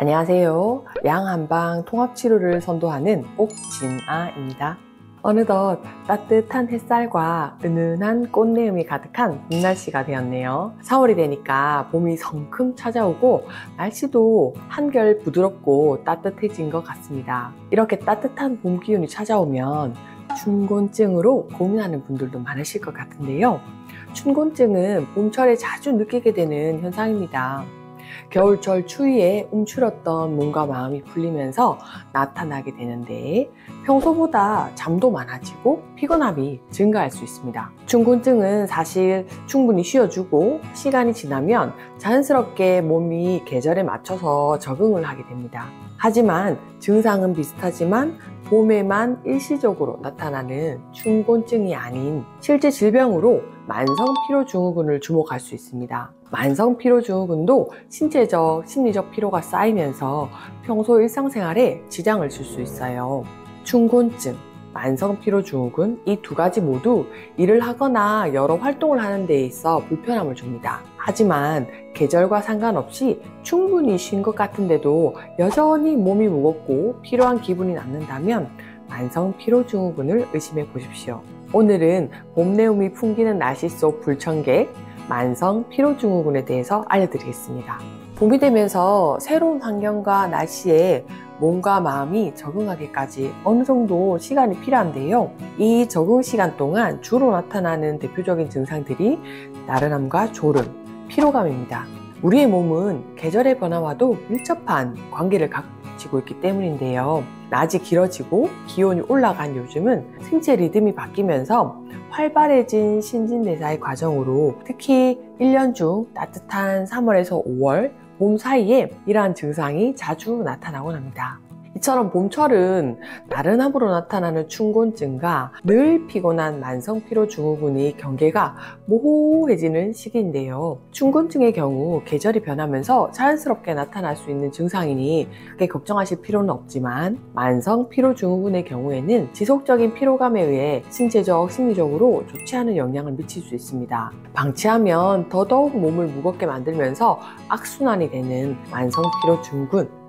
안녕하세요. 양한방 통합치료를 선도하는 옥진아입니다. 어느덧 따뜻한 햇살과 은은한 꽃내음이 가득한 봄 날씨가 되었네요. 4월이 되니까 봄이 성큼 찾아오고 날씨도 한결 부드럽고 따뜻해진 것 같습니다. 이렇게 따뜻한 봄 기운이 찾아오면 춘곤증으로 고민하는 분들도 많으실 것 같은데요. 춘곤증은 봄철에 자주 느끼게 되는 현상입니다. 겨울철 추위에 움츠렀던 몸과 마음이 풀리면서 나타나게 되는데 평소보다 잠도 많아지고 피곤함이 증가할 수 있습니다. 춘곤증은 사실 충분히 쉬어주고 시간이 지나면 자연스럽게 몸이 계절에 맞춰서 적응을 하게 됩니다. 하지만 증상은 비슷하지만 봄에만 일시적으로 나타나는 춘곤증이 아닌 실제 질병으로 만성피로증후군을 주목할 수 있습니다. 만성피로증후군도 신체적, 심리적 피로가 쌓이면서 평소 일상생활에 지장을 줄 수 있어요. 춘곤증, 만성피로증후군 이 두 가지 모두 일을 하거나 여러 활동을 하는 데 있어 불편함을 줍니다. 하지만 계절과 상관없이 충분히 쉰 것 같은데도 여전히 몸이 무겁고 피로한 기분이 남는다면 만성피로증후군을 의심해 보십시오. 오늘은 봄내음이 풍기는 날씨 속 불청객 만성피로증후군에 대해서 알려드리겠습니다. 봄이 되면서 새로운 환경과 날씨에 몸과 마음이 적응하기까지 어느 정도 시간이 필요한데요. 이 적응 시간 동안 주로 나타나는 대표적인 증상들이 나른함과 졸음, 피로감입니다. 우리의 몸은 계절의 변화와도 밀접한 관계를 가지고 있기 때문인데요. 낮이 길어지고 기온이 올라간 요즘은 생체 리듬이 바뀌면서 활발해진 신진대사의 과정으로 특히 1년 중 따뜻한 3월에서 5월 봄 사이에 이러한 증상이 자주 나타나곤 합니다. 이처럼 봄철은 나른함으로 나타나는 춘곤증과 늘 피곤한 만성피로증후군의 경계가 모호해지는 시기인데요. 춘곤증의 경우 계절이 변하면서 자연스럽게 나타날 수 있는 증상이니 크게 걱정하실 필요는 없지만 만성피로증후군의 경우에는 지속적인 피로감에 의해 신체적, 심리적으로 좋지 않은 영향을 미칠 수 있습니다. 방치하면 더더욱 몸을 무겁게 만들면서 악순환이 되는 만성피로증후군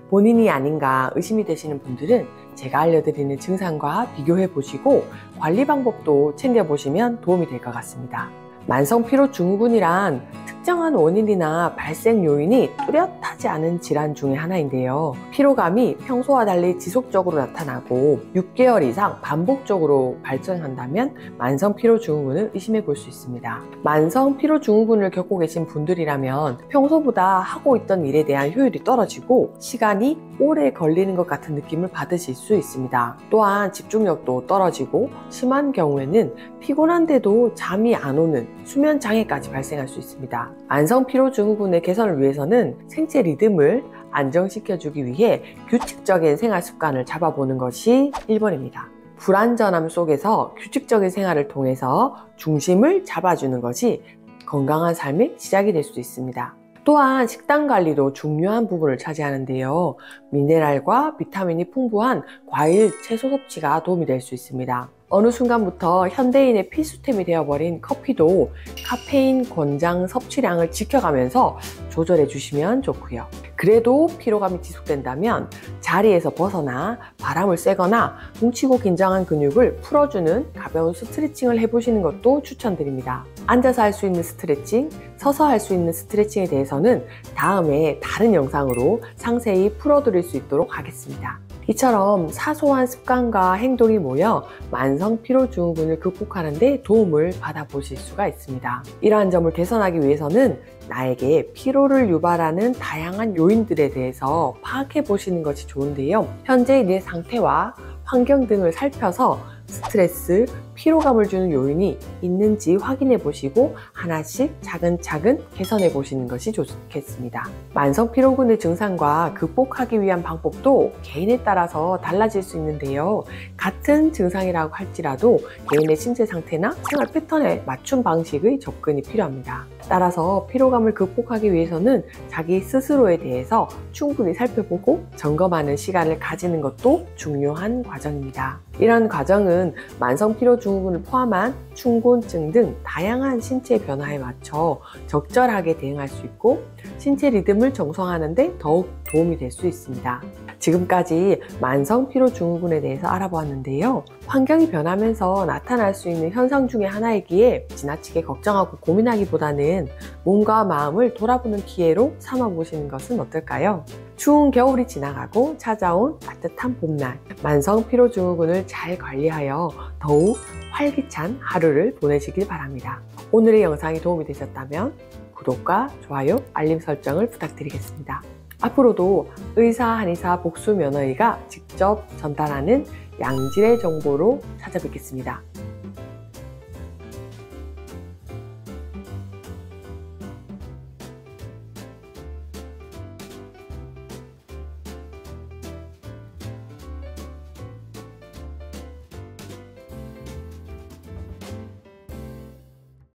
본인이 아닌가 의심이 되시는 분들은 제가 알려드리는 증상과 비교해 보시고 관리 방법도 챙겨보시면 도움이 될 것 같습니다. 만성피로증후군이란 특정한 원인이나 발생 요인이 뚜렷하지 않은 질환 중에 하나인데요. 피로감이 평소와 달리 지속적으로 나타나고 6개월 이상 반복적으로 발전한다면 만성피로증후군을 의심해 볼 수 있습니다. 만성피로증후군을 겪고 계신 분들이라면 평소보다 하고 있던 일에 대한 효율이 떨어지고 시간이 오래 걸리는 것 같은 느낌을 받으실 수 있습니다. 또한 집중력도 떨어지고 심한 경우에는 피곤한데도 잠이 안 오는 수면 장애까지 발생할 수 있습니다. 만성피로증후군의 개선을 위해서는 생체 리듬을 안정시켜주기 위해 규칙적인 생활 습관을 잡아보는 것이 1번입니다. 불안전함 속에서 규칙적인 생활을 통해서 중심을 잡아주는 것이 건강한 삶의 시작이 될 수 있습니다. 또한 식단 관리도 중요한 부분을 차지하는데요. 미네랄과 비타민이 풍부한 과일, 채소 섭취가 도움이 될 수 있습니다. 어느 순간부터 현대인의 필수템이 되어버린 커피도 카페인 권장 섭취량을 지켜가면서 조절해 주시면 좋고요. 그래도 피로감이 지속된다면 자리에서 벗어나 바람을 쐬거나 뭉치고 긴장한 근육을 풀어주는 가벼운 스트레칭을 해보시는 것도 추천드립니다. 앉아서 할 수 있는 스트레칭, 서서 할 수 있는 스트레칭에 대해서는 다음에 다른 영상으로 상세히 풀어드릴 수 있도록 하겠습니다. 이처럼 사소한 습관과 행동이 모여 만성피로증후군을 극복하는 데 도움을 받아보실 수가 있습니다. 이러한 점을 개선하기 위해서는 나에게 피로를 유발하는 다양한 요인들에 대해서 파악해 보시는 것이 좋은데요. 현재의 내 상태와 환경 등을 살펴서 스트레스, 피로감을 주는 요인이 있는지 확인해 보시고 하나씩 차근차근 개선해 보시는 것이 좋겠습니다. 만성피로군의 증상과 극복하기 위한 방법도 개인에 따라서 달라질 수 있는데요. 같은 증상이라고 할지라도 개인의 신체 상태나 생활 패턴에 맞춘 방식의 접근이 필요합니다. 따라서 피로감을 극복하기 위해서는 자기 스스로에 대해서 충분히 살펴보고 점검하는 시간을 가지는 것도 중요한 과정입니다. 이러한 과정은 만성 피로증후군을 포함한 충곤증 등 다양한 신체 변화에 맞춰 적절하게 대응할 수 있고 신체 리듬을 정상화하는 데 더욱 도움이 될 수 있습니다. 지금까지 만성 피로증후군에 대해서 알아보았는데요. 환경이 변하면서 나타날 수 있는 현상 중에 하나이기에 지나치게 걱정하고 고민하기보다는 몸과 마음을 돌아보는 기회로 삼아보시는 것은 어떨까요? 추운 겨울이 지나가고 찾아온 따뜻한 봄날, 만성 피로증후군을 잘 관리하여 더욱 활기찬 하루를 보내시길 바랍니다. 오늘의 영상이 도움이 되셨다면 구독과 좋아요, 알림 설정을 부탁드리겠습니다. 앞으로도 의사, 한의사, 복수 면허의가 직접 전달하는 양질의 정보로 찾아뵙겠습니다.